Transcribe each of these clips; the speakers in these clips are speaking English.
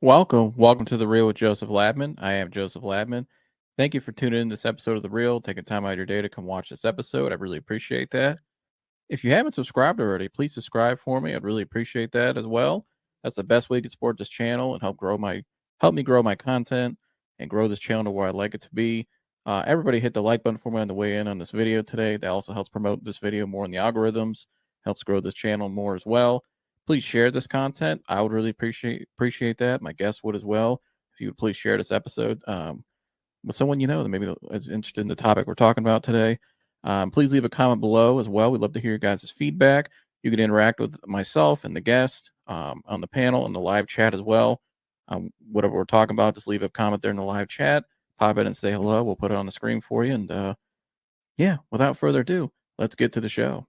Welcome to The Real with Joseph Labman. I am Joseph Labman. Thank you for tuning in this episode of The Real, taking time out of your day to come watch this episode. I really appreciate that. If you haven't subscribed already, please subscribe for me. I'd really appreciate that as well. That's the best way you can support this channel and help me grow my content and grow this channel to where I'd like it to be. Everybody hit the like button for me on the way in on this video today. That also helps promote this video more in the algorithms, helps grow this channel more as well. Please share this content. I would really appreciate that. My guests would as well. If you would please share this episode with someone you know that maybe is interested in the topic we're talking about today. Please leave a comment below as well. We'd love to hear your guys' feedback. You can interact with myself and the guest on the panel and the live chat as well. Whatever we're talking about, just leave a comment there in the live chat. Pop in and say hello. We'll put it on the screen for you. And yeah, without further ado, let's get to the show.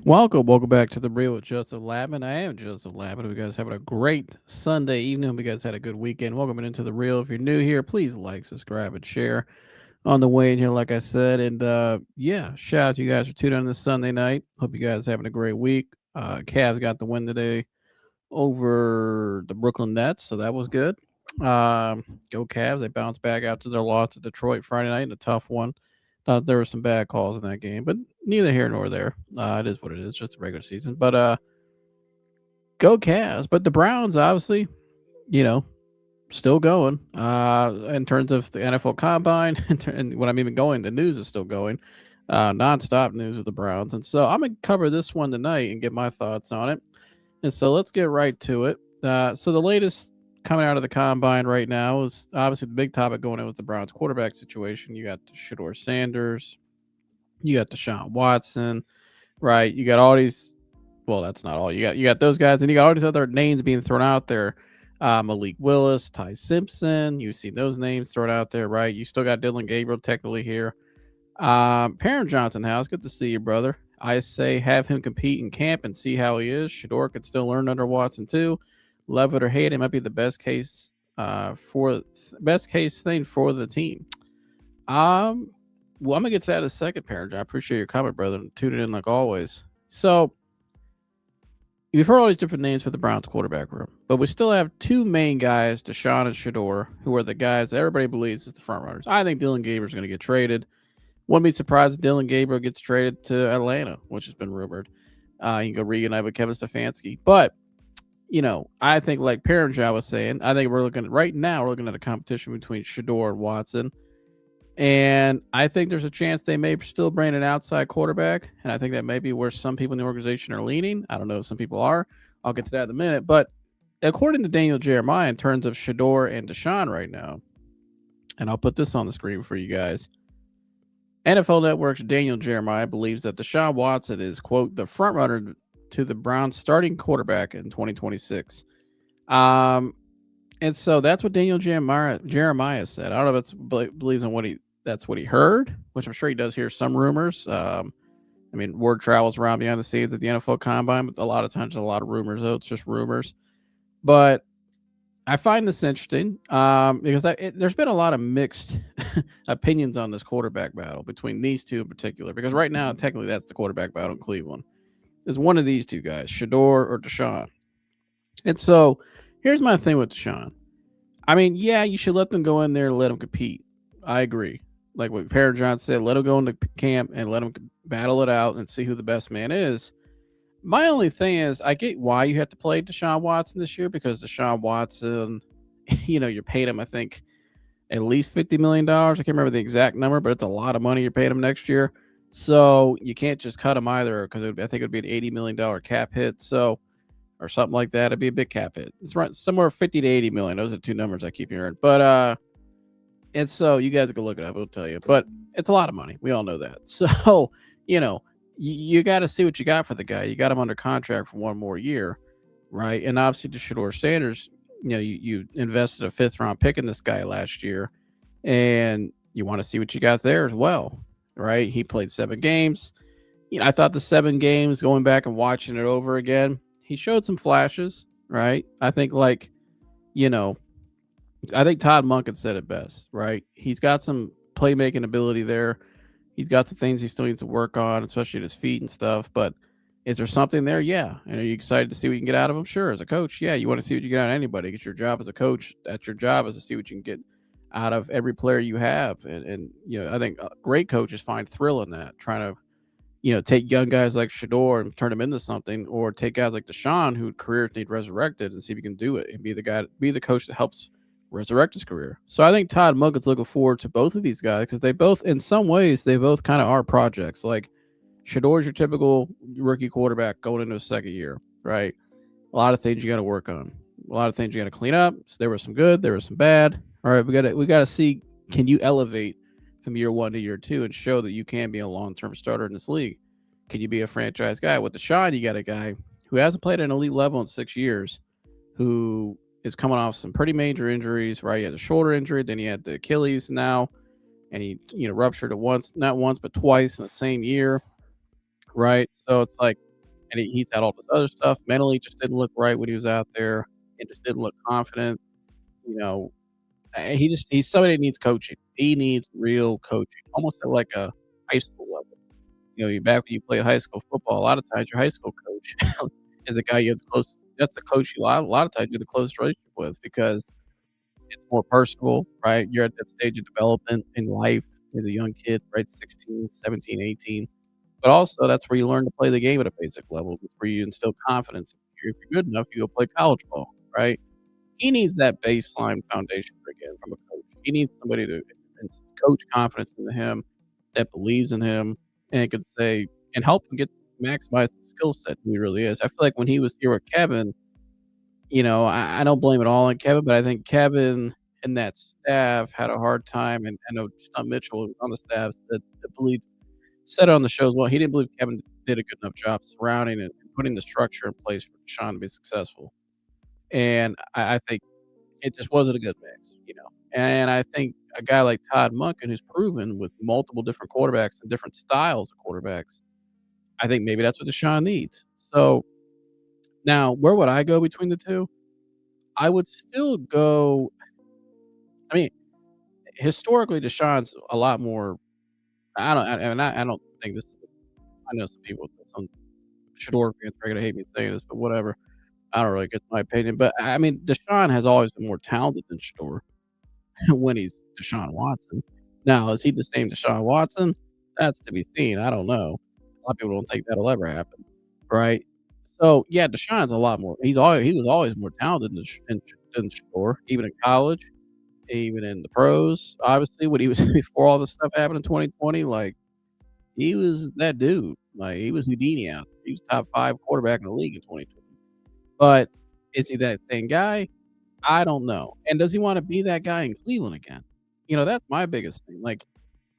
Welcome back to The Real with Joseph Labman. I am Joseph Labman. Hope you guys having a great Sunday evening. Hope you guys had a good weekend. Welcome into The Real. If you're new here, please like, subscribe, and share on the way in here, like I said. And yeah, shout out to you guys for tuning in this Sunday night. Hope you guys having a great week. Cavs got the win today over the Brooklyn Nets, so that was good. Go Cavs. They bounced back after their loss to Detroit Friday night in a tough one. Thought there were some bad calls in that game, but neither here nor there. It is what it is, just a regular season. But go Cavs. But the Browns, obviously, still going. In terms of the NFL Combine, and when I'm even going, the news is still going. Nonstop news with the Browns. And so I'm going to cover this one tonight and get my thoughts on it. And so let's get right to it. So the latest coming out of the Combine right now is obviously the big topic going on with the Browns quarterback situation. You got Shedeur Sanders, you got Deshaun Watson, right? You got all these. Well, that's not all. You got those guys, and you got all these other names being thrown out there. Malik Willis, Ty Simpson. You've seen those names thrown out there, right? You still got Dylan Gabriel technically here. Parent Johnson House, good to see you, brother. I say have him compete in camp and see how he is. Shedeur could still learn under Watson too. Love it or hate it, might be the best case thing for the team. Well, I'm gonna get to that in a second, Parent. I appreciate your comment, brother. And tune it in like always. So you've heard all these different names for the Browns quarterback room, but we still have two main guys, Deshaun and Shedeur, who are the guys that everybody believes is the front runners. I think Dylan Gabriel is going to get traded. Wouldn't be surprised if Dylan Gabriel gets traded to Atlanta, which has been rumored. He can go reunite with Kevin Stefanski, but I think like Parent was saying, I think we're looking at a competition between Shedeur and Watson. And I think there's a chance they may still bring an outside quarterback. And I think that may be where some people in the organization are leaning. I don't know if some people are. I'll get to that in a minute. But according to Daniel Jeremiah, in terms of Shedeur and Deshaun right now, and I'll put this on the screen for you guys, NFL Network's Daniel Jeremiah believes that Deshaun Watson is, quote, the front runner to the Browns starting quarterback in 2026. And so that's what Daniel Jeremiah said. I don't know if it's believes in that's what he heard, which I'm sure he does hear some rumors. Word travels around behind the scenes at the NFL Combine, but a lot of times there's a lot of rumors, though. It's just rumors. But I find this interesting because there's been a lot of mixed opinions on this quarterback battle between these two in particular, because right now, technically, that's the quarterback battle in Cleveland. Is one of these two guys, Shedeur or Deshaun. And so here's my thing with Deshaun. Yeah, you should let them go in there and let them compete. I agree. Like what Parent John said, let them go into camp and let them battle it out and see who the best man is. My only thing is, I get why you have to play Deshaun Watson this year, because Deshaun Watson, you're paying him, I think, at least $50 million. I can't remember the exact number, but it's a lot of money you're paying him next year. So you can't just cut him either, because I think it would be an $80 million cap hit. So, or something like that. It'd be a big cap hit. It's right somewhere 50 to 80 million. Those are two numbers I keep hearing. But and so you guys can look it up. I'll tell you. But it's a lot of money. We all know that. So you got to see what you got for the guy. You got him under contract for one more year, right? And obviously, to Shedeur Sanders, you invested a 5th round pick in this guy last year, and you want to see what you got there as well. Right, he played 7 games. I thought the 7 games, going back and watching it over again, he showed some flashes. Right, I think I think Todd Monken said it best. Right, he's got some playmaking ability there. He's got some things he still needs to work on, especially at his feet and stuff. But Is there something there? Yeah. And are you excited to see what you can get out of him? Sure. As a coach, yeah, you want to see what you get out of anybody. It's your job as a coach. That's your job, is to see what you can get out of every player you have. And I think great coaches find thrill in that, trying to take young guys like Shedeur and turn them into something, or take guys like Deshaun who careers need resurrected and see if you can do it and be the coach that helps resurrect his career. So I think Todd Monken's looking forward to both of these guys because they both, in some ways, they both kind of are projects. Like Shadeur's your typical rookie quarterback going into his second year, right? A lot of things you got to work on, a lot of things you got to clean up. So there was some good, there was some bad. All right, we got to see, can you elevate from year 1 to year 2 and show that you can be a long-term starter in this league? Can you be a franchise guy? With Deshaun, you got a guy who hasn't played at an elite level in 6 years, who is coming off some pretty major injuries, right? He had a shoulder injury, then he had the Achilles now, and he ruptured it not once, but twice in the same year, right? So it's like, and he's had all this other stuff. Mentally, just didn't look right when he was out there. It just didn't look confident. You know, he's somebody that needs coaching. He needs real coaching, almost at like a high school level. Back when you play high school football, a lot of times your high school coach is the guy you have the close. That's the coach you a lot of times you have the closest relationship with, because it's more personal, right? You're at that stage of development in life as a young kid, right? 16, 17, 18. But also that's where you learn to play the game at a basic level. It's where you instill confidence. If you're good enough, you go play college ball, right? He needs that baseline foundation again from a coach. He needs somebody to coach confidence into him, that believes in him, and could say and help him get maximize the skill set who he really is. I feel like when he was here with Kevin, I don't blame it all on Kevin, but I think Kevin and that staff had a hard time, and I know John Mitchell was on the staff that believed said it on the show as well. He didn't believe Kevin did a good enough job surrounding and putting the structure in place for Deshaun to be successful. And I think it just wasn't a good mix. And I think a guy like Todd Monken, who's proven with multiple different quarterbacks and different styles of quarterbacks, I think maybe that's what Deshaun needs. So now, where would I go between the two? I would still go. I mean, historically, Deshaun's a lot more. I don't think this. I know some Shedeur fans are gonna hate me saying this, but whatever. I don't really get my opinion, but I mean, Deshaun has always been more talented than Shedeur when he's Deshaun Watson. Now, is he the same Deshaun Watson? That's to be seen. I don't know. A lot of people don't think that'll ever happen, right? So yeah, Deshaun's a lot more. He was always more talented than Shedeur, even in college, even in the pros. Obviously, when he was before all this stuff happened in 2020, like he was that dude. Like he was Houdini out there. He was top 5 quarterback in the league in 2020. But is he that same guy? I don't know. And does he wanna be that guy in Cleveland again? That's my biggest thing. Like,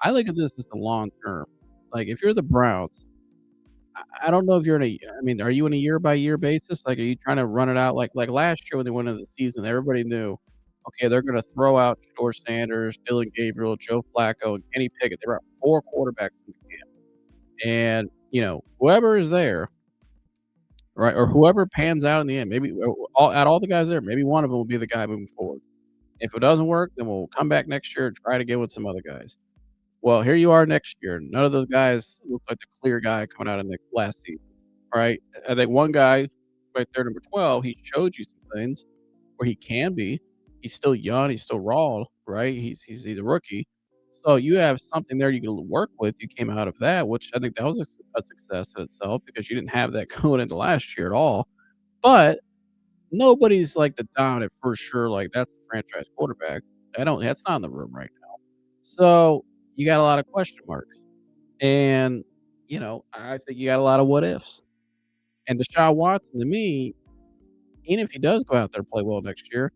I look at this as the long term. Like, if you're the Browns, I don't know if you're in a I mean, are you in a year by year basis? Like, are you trying to run it out like last year when they went into the season, everybody knew, okay, they're gonna throw out Shedeur Sanders, Dylan Gabriel, Joe Flacco, and Kenny Pickett. They brought 4 quarterbacks in the camp. And, whoever is there, right, or whoever pans out in the end, maybe all the guys there, maybe one of them will be the guy moving forward. If it doesn't work, then we'll come back next year and try to get with some other guys. Well, here you are next year. None of those guys look like the clear guy coming out of the last season, right? I think one guy, right there, number 12, he showed you some things where he can be. He's still young. He's still raw, right? He's a rookie. So you have something there you can work with. You came out of that, which I think that was a success in itself, because you didn't have that going into last year at all. But nobody's like the dominant for sure, like, that's the franchise quarterback. That's not in the room right now. So, you got a lot of question marks. And, I think you got a lot of what ifs. And Deshaun Watson, to me, even if he does go out there and play well next year,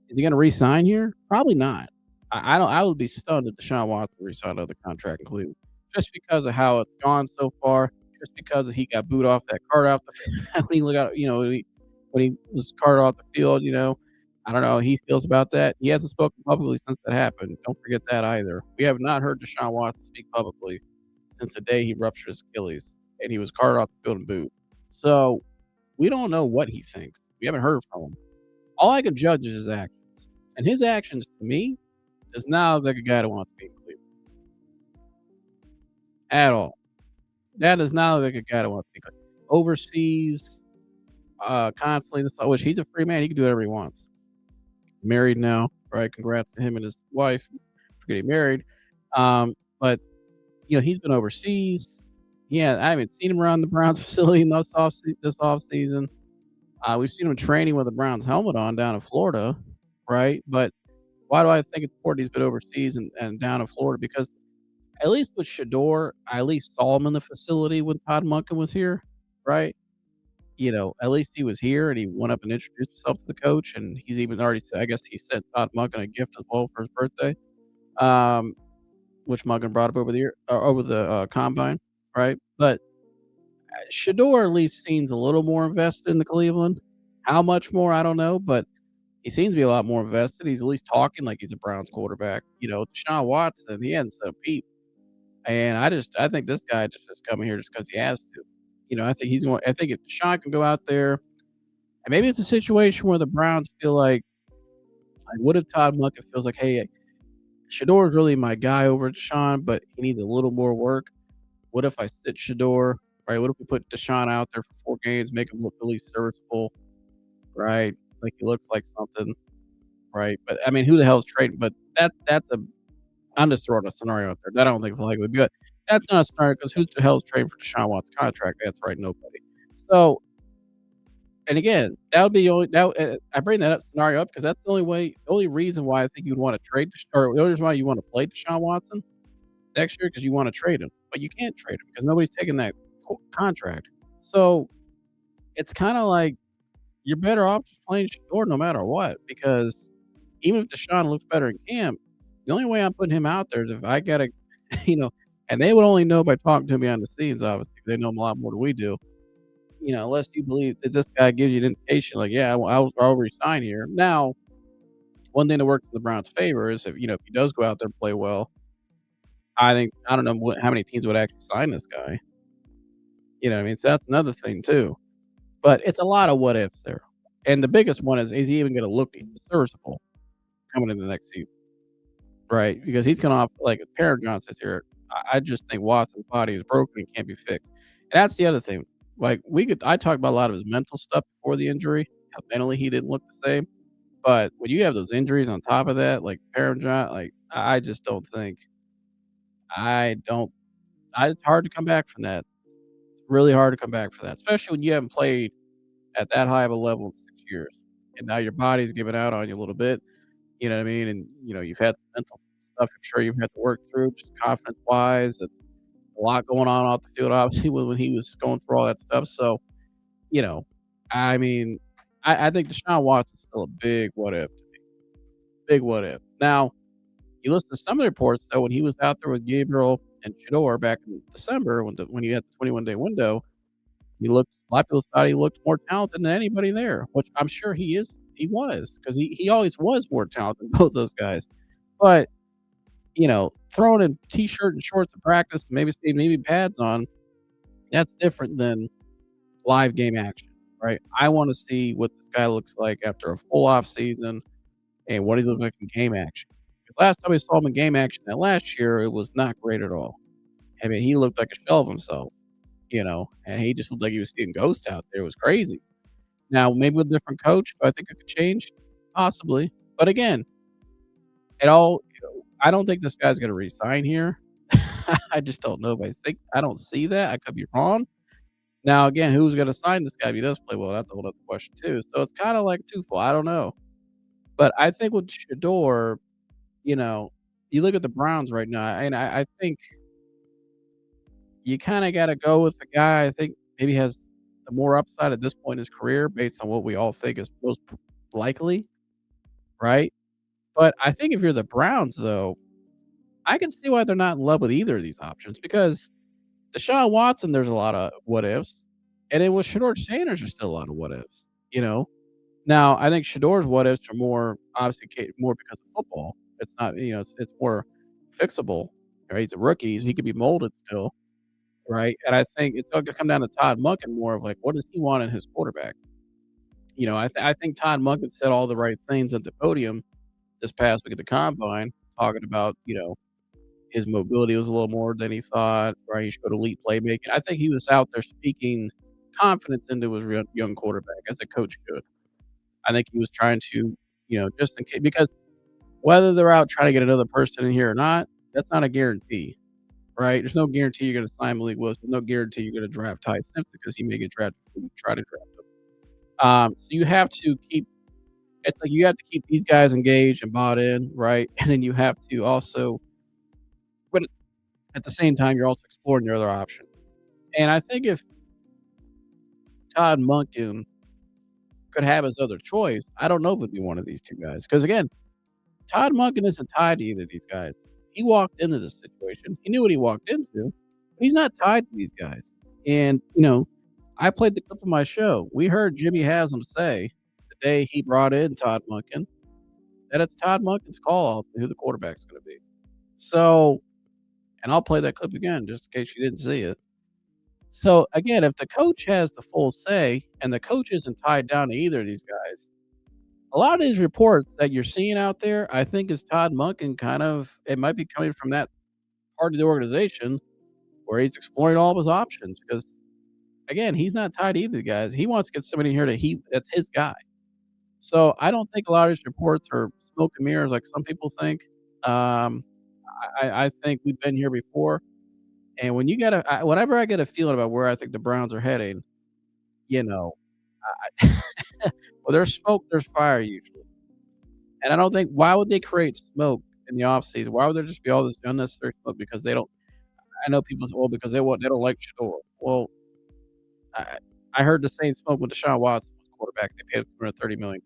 is he gonna re-sign here? Probably not. I would be stunned if Deshaun Watson re-signed another contract in Cleveland, just because of how it's gone so far, just because he got booed off that cart out the when he look out, when he was carted off the field, I don't know how he feels about that. He hasn't spoken publicly since that happened. Don't forget that either. We have not heard Deshaun Watson speak publicly since the day he ruptured his Achilles and he was carted off the field and booed. So we don't know what he thinks. We haven't heard from him. All I can judge is his actions. And his actions, to me, does not look like a guy that wants to be in Cleveland at all. That does not look like a guy that wants to be in Cleveland. overseas, constantly, which he's a free man, he can do whatever he wants. Married now, right? Congrats to him and his wife for getting married. But, he's been overseas. Yeah, I haven't seen him around the Browns facility in this offseason. We've seen him training with the Browns helmet on down in Florida, right? But why do I think it's important he's been overseas and down in Florida? Because at least with Shedeur, I at least saw him in the facility when Todd Monken was here, right? At least he was here and he went up and introduced himself to the coach, and he's even already I guess he sent Todd Monken a gift as well for his birthday, um, which Monken brought up over the combine, right? But Shedeur at least seems a little more invested in the Cleveland. How much more, I don't know, but he seems to be a lot more invested. He's at least talking like he's a Browns quarterback. Deshaun Watson, he hadn't said a peep. And I think this guy just is coming here just because he has to. I think if Deshaun can go out there, and maybe it's a situation where the Browns feel like, what if Todd Monken feels like, hey, Shedeur is really my guy over Deshaun, but he needs a little more work. What if I sit Shedeur, right? What if we put Deshaun out there for 4 games, make him look really serviceable, right? Like he looks like something, right? But I mean, who the hell is trading? But that's a I'm just throwing a scenario out there. That I don't think is likely, but that's not a scenario because who the hell is trading for Deshaun Watson's contract? That's right, nobody. So, and again, that would be the only I bring that scenario up because that's the only reason why I think you'd want to trade, or the only reason why you want to play Deshaun Watson next year because you want to trade him, but you can't trade him because nobody's taking that contract. So it's kind of like you're better off just playing Shedeur no matter what, because even if Deshaun looks better in camp, the only way I'm putting him out there is if I gotta, you know, and they would only know by talking to him behind the scenes, obviously. They know him a lot more than we do. Unless you believe that this guy gives you an indication, like, yeah, I'll resign here. Now, one thing that works in the Browns' favor is if he does go out there and play well, I don't know how many teams would actually sign this guy. You know what I mean? So that's another thing too. But it's a lot of what ifs there. And the biggest one is he even going to look serviceable coming into the next season, right? Because he's going off like Parent John says here. I just think Watson's body is broken and can't be fixed. And that's the other thing. Like I talked about a lot of his mental stuff before the injury. How mentally he didn't look the same. But when you have those injuries on top of that, like Parent John, like I just don't think I don't. It's hard to come back from that. It's really hard to come back from that, especially when you haven't played at that high of a level in 6 years, and now your body's giving out on you a little bit, you know what I mean? And, you've had some mental stuff I'm sure you've had to work through just confidence-wise, and a lot going on off the field, obviously, when he was going through all that stuff, so, you know, I mean, I think Deshaun Watson's still a big what if, big what if. Now, you listen to some of the reports, though, when he was out there with Gabriel and Shedeur back in December when you had the 21-day window, a lot of people thought he looked more talented than anybody there, which I'm sure he was, 'cause he always was more talented than both those guys. But, throwing a T-shirt and shorts to practice, maybe pads on, that's different than live game action, right? I wanna see what this guy looks like after a full off season and what he's looking like in game action. 'Cause last time we saw him in game action that last year, it was not great at all. I mean, he looked like a shell of himself. And he just looked like he was seeing ghosts out there. It was crazy. Now, maybe with a different coach, do I think it could change? Possibly. But again, I don't think this guy's gonna resign here. I just don't know, but I don't see that. I could be wrong. Now, again, who's gonna sign this guy if he does play well? That's a whole other question too. So it's kinda like twofold. I don't know. But I think with Shedeur, you know, you look at the Browns right now, and I think you kinda gotta go with the guy I think maybe has the more upside at this point in his career based on what we all think is most likely, right? But I think if you're the Browns, though, I can see why they're not in love with either of these options because Deshaun Watson, there's a lot of what ifs, and then with Shedeur Sanders, there's still a lot of what ifs, you know? Now, I think Shedeur's what ifs are more obviously more because of football. It's not, it's more fixable, right? He's a rookie, so he could be molded still. Right, and I think it's all gonna come down to Todd Monken more of, like, what does he want in his quarterback? I think Todd Monken said all the right things at the podium this past week at the combine, talking about, his mobility was a little more than he thought, right? He showed elite playmaking. I think he was out there speaking, confidence into his young quarterback, as a coach should. I think he was trying to, just in case, because whether they're out trying to get another person in here or not, that's not a guarantee, right? There's no guarantee you're going to sign Malik Willis. There's no guarantee you're going to draft Ty Simpson because he may get drafted before you try to draft him. So you have to keep. It's like you have to keep these guys engaged and bought in, right? And then you have to also, but at the same time, you're also exploring your other options. And I think if Todd Monken could have his other choice, I don't know if it'd be one of these two guys. Because again, Todd Monken isn't tied to either of these guys. He walked into this situation. He knew what he walked into, but he's not tied to these guys. And, I played the clip of my show. We heard Jimmy Haslam say the day he brought in Todd Monken that it's Todd Monken's call who the quarterback's going to be. So, and I'll play that clip again just in case you didn't see it. So, again, if the coach has the full say and the coach isn't tied down to either of these guys, a lot of these reports that you're seeing out there, I think is Todd Monken it might be coming from that part of the organization where he's exploring all of his options because, again, he's not tied to either of the guys. He wants to get somebody here that's his guy. So I don't think a lot of these reports are smoke and mirrors like some people think. Um, I think we've been here before. And when whenever I get a feeling about where I think the Browns are heading, you know, I well, there's smoke, there's fire usually. And I don't think why would they create smoke in the offseason? Why would there just be all this unnecessary smoke? Because they don't I know people say, "Well, because they don't like Shedeur." Well, I I heard the same smoke with Deshaun Watson was quarterback. They paid him $230 million.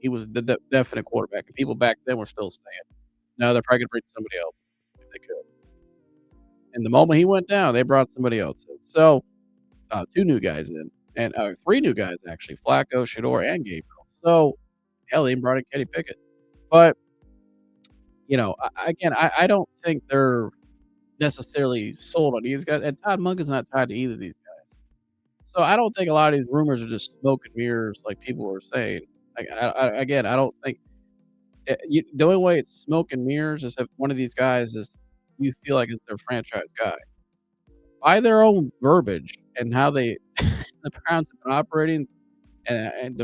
He was the definite quarterback, and people back then were still saying, "No, they're probably gonna bring somebody else if they could." And the moment he went down, they brought somebody else in. So, 2 new guys in, and 3 new guys actually, Flacco, Shedeur, and Gabriel. So, hell, they even brought in Kenny Pickett. But, I don't think they're necessarily sold on these guys, and Todd Monken's not tied to either of these guys. So, I don't think a lot of these rumors are just smoke and mirrors like people are saying. Like, I don't think the only way it's smoke and mirrors is if one of these guys is you feel like it's their franchise guy. By their own verbiage and how they the Browns have been operating and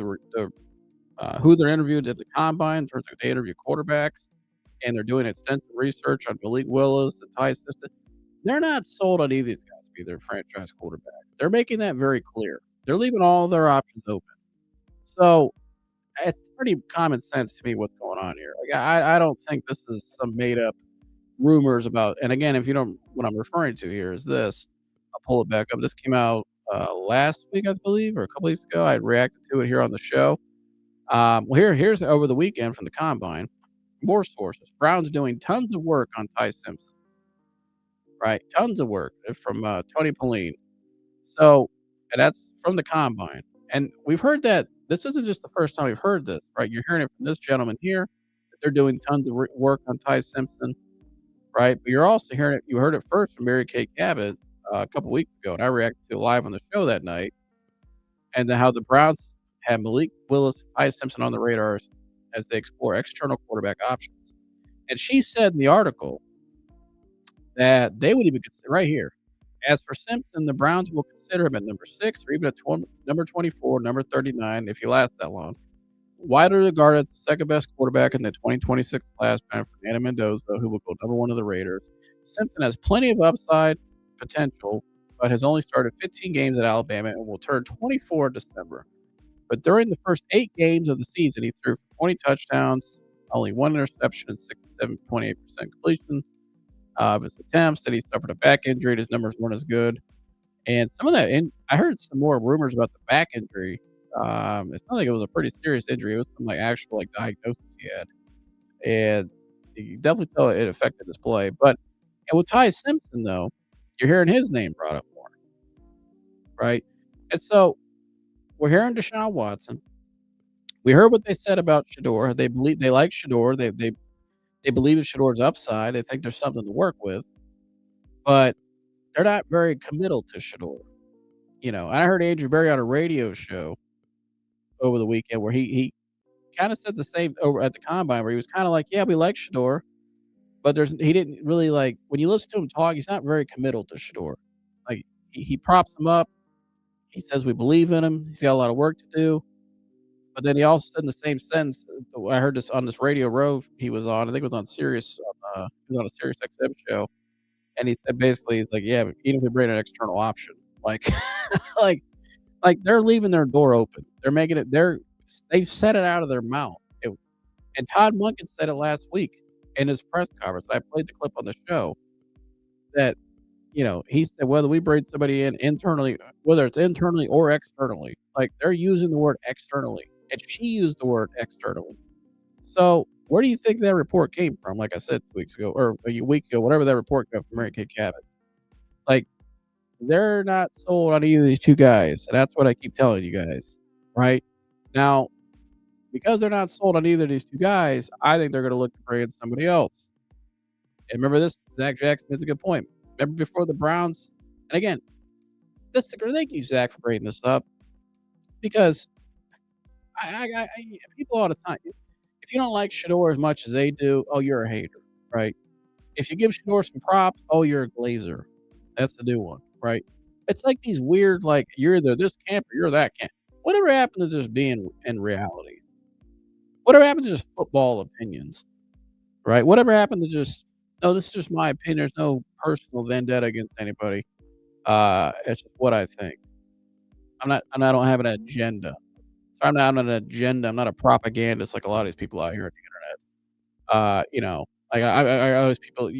who they're interviewed at the combine in terms of they interview quarterbacks, and they're doing extensive research on Malik Willis and Ty Simpson. They're not sold on either of these guys to be their franchise quarterback. They're making that very clear. They're leaving all their options open. So, it's pretty common sense to me what's going on here. Like, I don't think this is some made up rumors about and again, if you don't what I'm referring to here is this. I'll pull it back up. This came out, last week, I believe, or a couple weeks ago. I reacted to it here on the show. Here's over the weekend from the combine. More sources. Brown's doing tons of work on Ty Simpson, right? Tons of work from Tony Pauline. So, and that's from the combine. And we've heard that this isn't just the first time we've heard this, right? You're hearing it from this gentleman here that they're doing tons of work on Ty Simpson, right? But you're also hearing it. You heard it first from Mary Kay Cabot a couple weeks ago, and I reacted to it live on the show that night. And then how the Browns had Malik Willis, Ty Simpson on the radars as they explore external quarterback options. And she said in the article that they would even consider right here. As for Simpson, the Browns will consider him at number 6 or even at number 24, number 39 if he lasts that long. Widely regarded as the second best quarterback in the 2026 class behind Fernando Mendoza, who will go number 1 of the Raiders. Simpson has plenty of upside potential, but has only started 15 games at Alabama and will turn 24 in December. But during the first 8 games of the season, he threw for 20 touchdowns, only 1 interception, and 67.8% completion of his attempts. That he suffered a back injury. His numbers weren't as good. And some of that, and I heard some more rumors about the back injury. It's not like it was a pretty serious injury. It was some actual diagnosis he had, and you definitely tell it affected his play. But and with Ty Simpson though, you're hearing his name brought up more, right? And so we're hearing Deshaun Watson. We heard what they said about Shedeur. They like Shedeur. They believe in Shedeur's upside. They think there's something to work with, but they're not very committal to Shedeur. I heard Andrew Berry on a radio show over the weekend where he kind of said the same over at the combine where he was kind of like, yeah, we like Shedeur, but he didn't really when you listen to him talk, he's not very committal to Shedeur. Like he props him up. He says we believe in him. He's got a lot of work to do. But then he also said in the same sentence, I heard this on this Radio Row he was on. I think it was on Sirius. He was on a Sirius XM show, and he said basically, he's like, "Yeah, but even if we bring an external option, like, like, they're leaving their door open. They're making it. They've said it out of their mouth." And Todd Monken said it last week in his press conference. I played the clip on the show that he said whether we bring somebody in internally, whether it's internally or externally, like they're using the word externally, and she used the word externally. So where do you think that report came from? Like I said 2 weeks ago or a week ago, whatever that report came from Mary Kay Cabot. Like they're not sold on either of these two guys. And that's what I keep telling you guys. Right now, because they're not sold on either of these two guys, I think they're going to look to bring in somebody else. And remember this, Zach Jackson makes a good point. Remember before the Browns, and again, thank you, Zach, for bringing this up because people all the time, if you don't like Shedeur as much as they do, oh, you're a hater, right? If you give Shedeur some props, oh, you're a glazer. That's the new one, right? It's like these weird, like you're either this camp or you're that camp. Whatever happened to just being in reality? Whatever happened to just football opinions, right? Whatever happened to just no, this is just my opinion. There's no personal vendetta against anybody. It's just what I think. I don't have an agenda. So I'm not on an agenda. I'm not a propagandist like a lot of these people out here on the internet. Like I always people,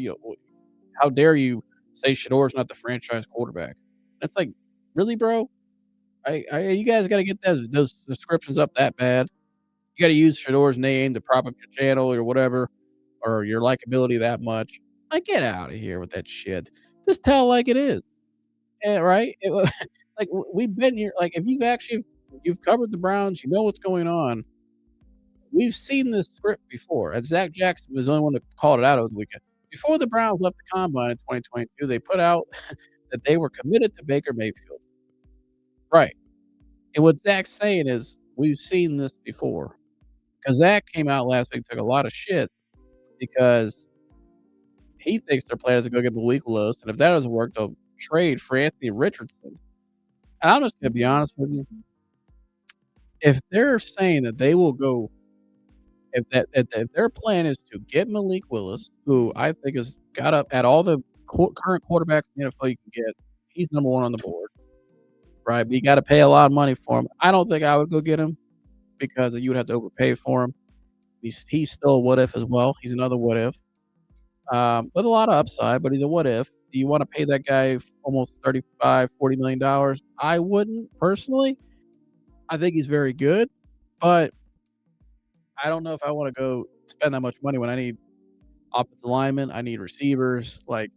how dare you say Shadeur's not the franchise quarterback? It's like, really, bro? You guys got to get those descriptions up that bad. You got to use Shadeur's name to prop up your channel or whatever, or your likability that much. Like, get out of here with that shit. Just tell like it is. Right? Like we've been here. Like if you've covered the Browns, you know what's going on. We've seen this script before. And Zach Jackson was the only one that called it out over the weekend. Before the Browns left the combine in 2022, they put out that they were committed to Baker Mayfield. Right. And what Zach's saying is, we've seen this before. Because Zach came out last week, took a lot of shit because he thinks their plan is to go get Malik Willis. And if that doesn't work, they'll trade for Anthony Richardson. And I'm just going to be honest with you. If they're saying that they will go, if their plan is to get Malik Willis, who I think has got up at all the current quarterbacks in the NFL you can get, he's number one on the board, right? But you got to pay a lot of money for him. I don't think I would go get him because you would have to overpay for him. He's still a what if as well. He's another what if, with a lot of upside, but he's a what if. Do you want to pay that guy almost $35-40 million? I wouldn't personally. I think he's very good, but I don't know if I want to go spend that much money when I need offensive linemen, I need receivers. Like,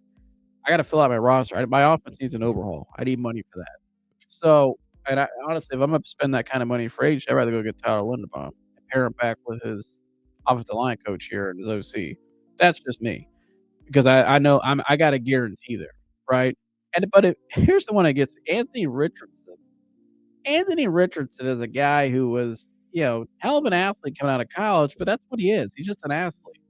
I got to fill out my roster. My offense needs an overhaul. I need money for that. So, and honestly, if I'm going to spend that kind of money for age, I'd rather go get Tyler Linderbaum and pair him back with his offensive line coach here and his OC. That's just me because I know I got a guarantee there, right? But here's the one that gets me. Anthony Richardson. Anthony Richardson is a guy who was, hell of an athlete coming out of college, but that's what he is. He's just an athlete.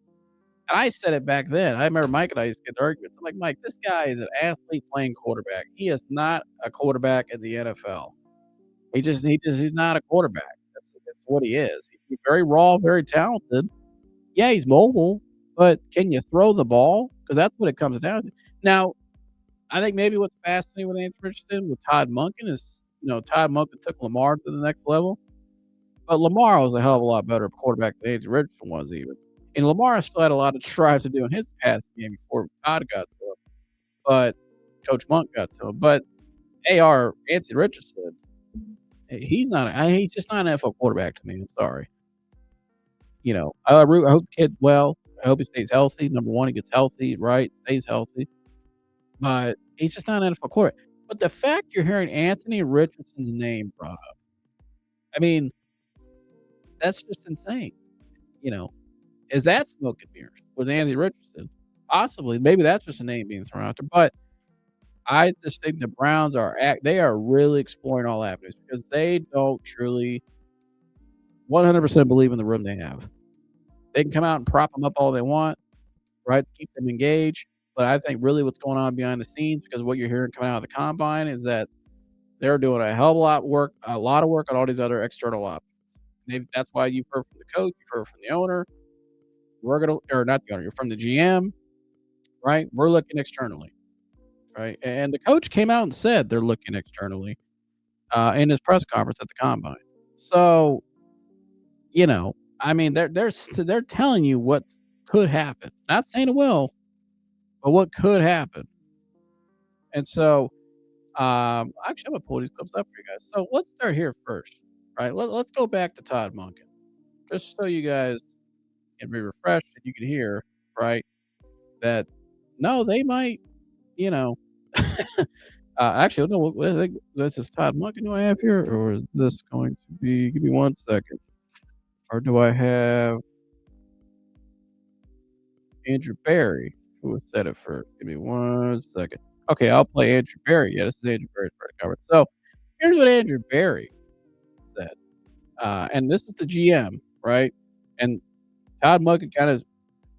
And I said it back then. I remember Mike and I used to get arguments. I'm like, Mike, this guy is an athlete playing quarterback. He is not a quarterback in the NFL. He's not a quarterback. That's what he is. He's very raw, very talented. Yeah, he's mobile, but can you throw the ball? Because that's what it comes down to. Now, I think maybe what's fascinating with Anthony Richardson with Todd Monken is, Todd Monken took Lamar to the next level, but Lamar was a hell of a lot better quarterback than Anthony Richardson was even. And Lamar still had a lot of strives to do in his passing game before Todd got to him, but Coach Monk got to him. But Anthony Richardson, he's just not an NFL quarterback to me. I'm sorry. I hope the kid well. I hope he stays healthy. Number one, he gets healthy, right? Stays healthy. But he's just not an NFL quarterback. But the fact you're hearing Anthony Richardson's name brought up, I mean, that's just insane. Is that smoke and mirrors with Anthony Richardson? Possibly. Maybe that's just a name being thrown out there. But I just think the Browns they are really exploring all avenues because they don't truly 100% believe in the room they have. They can come out and prop them up all they want, right? Keep them engaged. But I think really what's going on behind the scenes, because what you're hearing coming out of the combine is that They're doing a hell of a lot of work on all these other external options. That's why you've heard from the coach, you've heard from the owner. We're gonna, or not the owner, you're from the GM, right? We're looking externally, right? And the coach came out and said they're looking externally in his press conference at the combine. So, I mean, they're telling you what could happen. Not saying it will, but what could happen. And so, actually, I'm gonna pull these clips up for you guys. So let's start here first, right? Let's go back to Todd Monken, just so you guys can be refreshed and you can hear, right, that no, they might, you know, actually, no, I think this is Todd Monken do I have here, or is this going to be? Give me 1 second, or do I have Andrew Berry, who said it first? Give me 1 second. Okay, I'll play Andrew Berry. Yeah, this is Andrew Berry's press conference. So here's what Andrew Berry said, and this is the GM, right? And Todd Monken kind of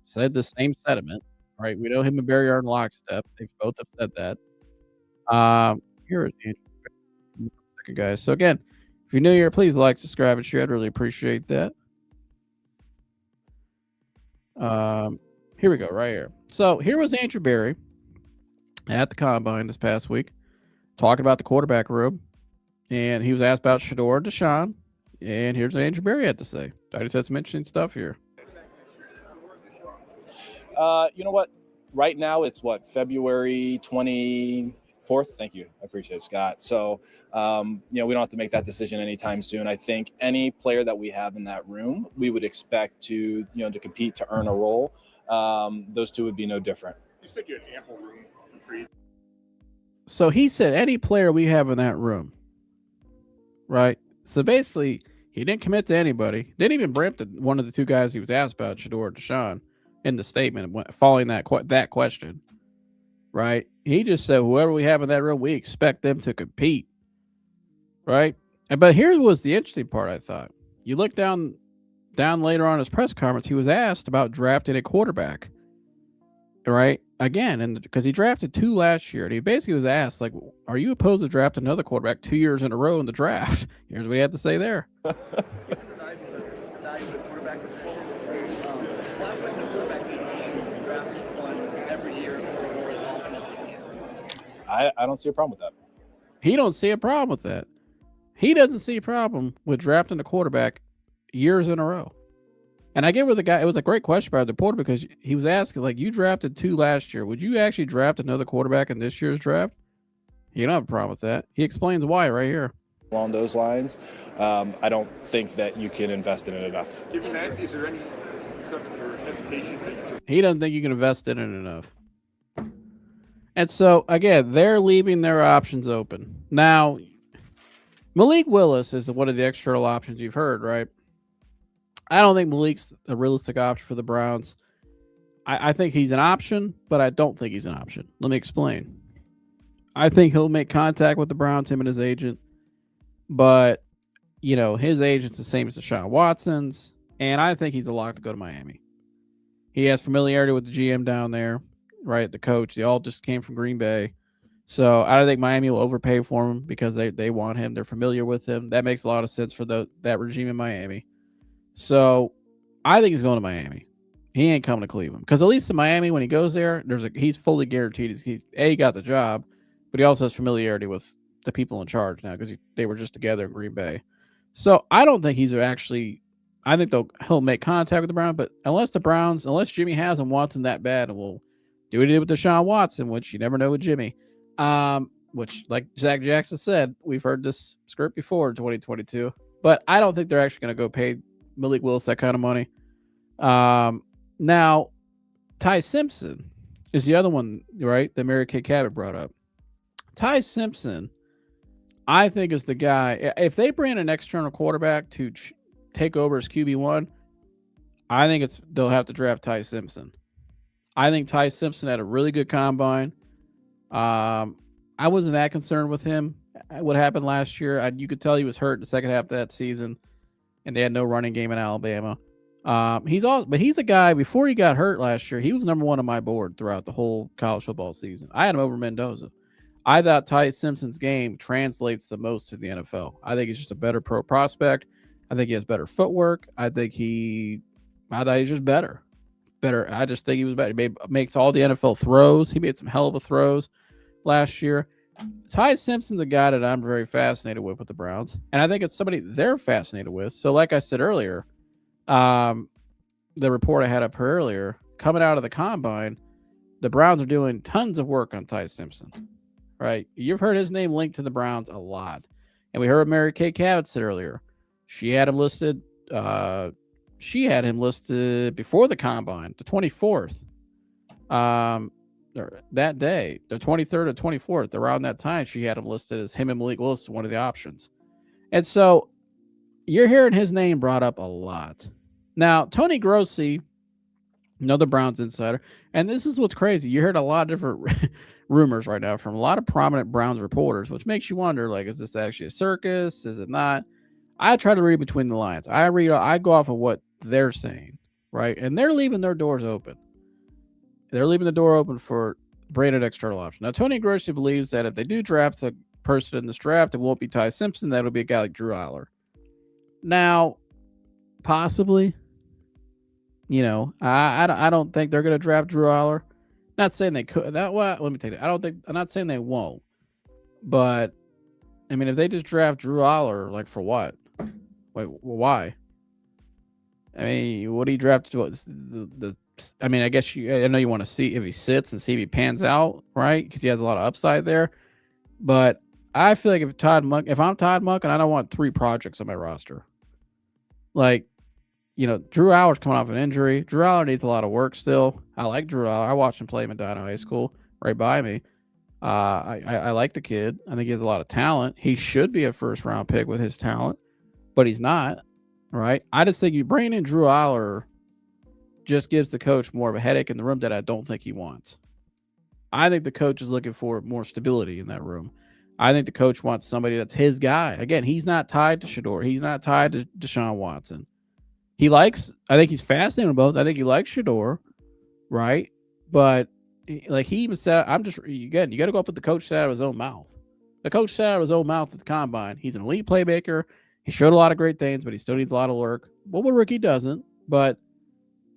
said the same sentiment, right? We know him and Barry are in lockstep. They both have said that. Here is Andrew. 1 second, guys. So again, if you're new here, please like, subscribe, and share. I'd really appreciate that. Here we go, right here. So here was Andrew Berry at the combine this past week, talking about the quarterback room, and he was asked about Shedeur and Deshaun, and here's what Andrew Berry had to say. I just had some interesting stuff here. You know what? Right now it's February 24th. Thank you. I appreciate it, Scott. So, we don't have to make that decision anytime soon. I think any player that we have in that room, we would expect to compete to earn a role. Those two would be no different. You said you had ample room for free. So he said any player we have in that room, right? So basically, he didn't commit to anybody. Didn't even bring up one of the two guys he was asked about, Shedeur or Deshaun, in the statement following that question, right? He just said whoever we have in that room, we expect them to compete, right? But here was the interesting part. I thought you look down later on in his press conference, he was asked about drafting a quarterback, right? Again, and because he drafted 2 last year, and he basically was asked, like, are you opposed to draft another quarterback 2 years in a row in the draft? Here's what he had to say there. I don't see a problem with that. He don't see a problem with that. He doesn't see a problem with drafting a quarterback years in a row. And I get where the guy, it was a great question by the reporter because he was asking, like, you drafted 2 last year. Would you actually draft another quarterback in this year's draft? You don't have a problem with that. He explains why right here. Along those lines, I don't think that you can invest in it enough. Given that, is there any hesitation? He doesn't think you can invest in it enough. And so, again, they're leaving their options open. Now, Malik Willis is one of the external options you've heard, right? I don't think Malik's a realistic option for the Browns. I think he's an option, but I don't think he's an option. Let me explain. I think he'll make contact with the Browns, him and his agent. But, his agent's the same as Deshaun Watson's. And I think he's a lock to go to Miami. He has familiarity with the GM down there, right? The coach. They all just came from Green Bay. So I don't think Miami will overpay for him because they want him. They're familiar with him. That makes a lot of sense for that regime in Miami. So I think he's going to Miami. He ain't coming to Cleveland because at least in Miami, when he goes there, he's fully guaranteed. He got the job, but he also has familiarity with the people in charge now because they were just together in Green Bay. So I don't think he's actually. I think he'll make contact with the Browns, but unless Jimmy Haslam wants him that bad, and we'll do what he did with Deshaun Watson, which you never know with Jimmy. Which, like Zach Jackson said, we've heard this script before in 2022, but I don't think they're actually going to go pay Malik Willis that kind of money. Now, Ty Simpson is the other one, right? That Mary Kay Cabot brought up. Ty Simpson, I think, is the guy. If they bring an external quarterback to take over as QB1, I think they'll have to draft Ty Simpson. I think Ty Simpson had a really good combine. I wasn't that concerned with him. What happened last year, you could tell he was hurt in the second half of that season, and they had no running game in Alabama. But he's a guy, before he got hurt last year, he was number 1 on my board throughout the whole college football season. I had him over Mendoza. I thought Ty Simpson's game translates the most to the NFL. I think he's just a better pro prospect. I think he has better footwork. I thought he's just better. I just think he was better. Makes all the NFL throws. He made some hell of a throws last year. Ty Simpson's a guy that I'm very fascinated with the Browns, and I think it's somebody they're fascinated with. So, like I said earlier, the report I had up here earlier, coming out of the combine, the Browns are doing tons of work on Ty Simpson. Right? You've heard his name linked to the Browns a lot, and we heard Mary Kay Cabot said earlier. She had him listed. She had him listed before the combine, the 24th. That day, the 23rd or 24th, around that time, she had him listed as him and Malik Willis, one of the options. And so you're hearing his name brought up a lot. Now, Tony Grossi, another Browns insider, and this is what's crazy. You heard a lot of different rumors right now from a lot of prominent Browns reporters, which makes you wonder, like, is this actually a circus? Is it not? I try to read between the lines. I go off of what they're saying, right? And they're leaving their doors open. They're leaving the door open for branded external option. Now, Tony Grossi believes that if they do draft a person in this draft, it won't be Ty Simpson. That'll be a guy like Drew Aller. Now, possibly, I don't think they're going to draft Drew Aller. Not saying they could. Let me take it. I'm not saying they won't. But, I mean, if they just draft Drew Aller, like, for what? Wait, why? I mean, what do you draft? I mean, I guess I know you want to see if he sits and see if he pans out, right? Because he has a lot of upside there. But I feel like if I'm Todd Monken, I don't want 3 projects on my roster. Like, Drew Aller's coming off an injury. Drew Aller needs a lot of work still. I like Drew Aller. I watched him play in Medina High School, right by me. I like the kid. I think he has a lot of talent. He should be a first-round pick with his talent, but he's not, right? I just think you bring in Drew Aller just gives the coach more of a headache in the room that I don't think he wants. I think the coach is looking for more stability in that room. I think the coach wants somebody that's his guy. Again, he's not tied to Shedeur. He's not tied to Deshaun Watson. I think he's fascinated with both. I think he likes Shedeur, right? But like he even said, you got to go up with the coach said out of his own mouth. The coach said out of his own mouth at the combine. He's an elite playmaker. He showed a lot of great things, but he still needs a lot of work. Well, Ricky doesn't, but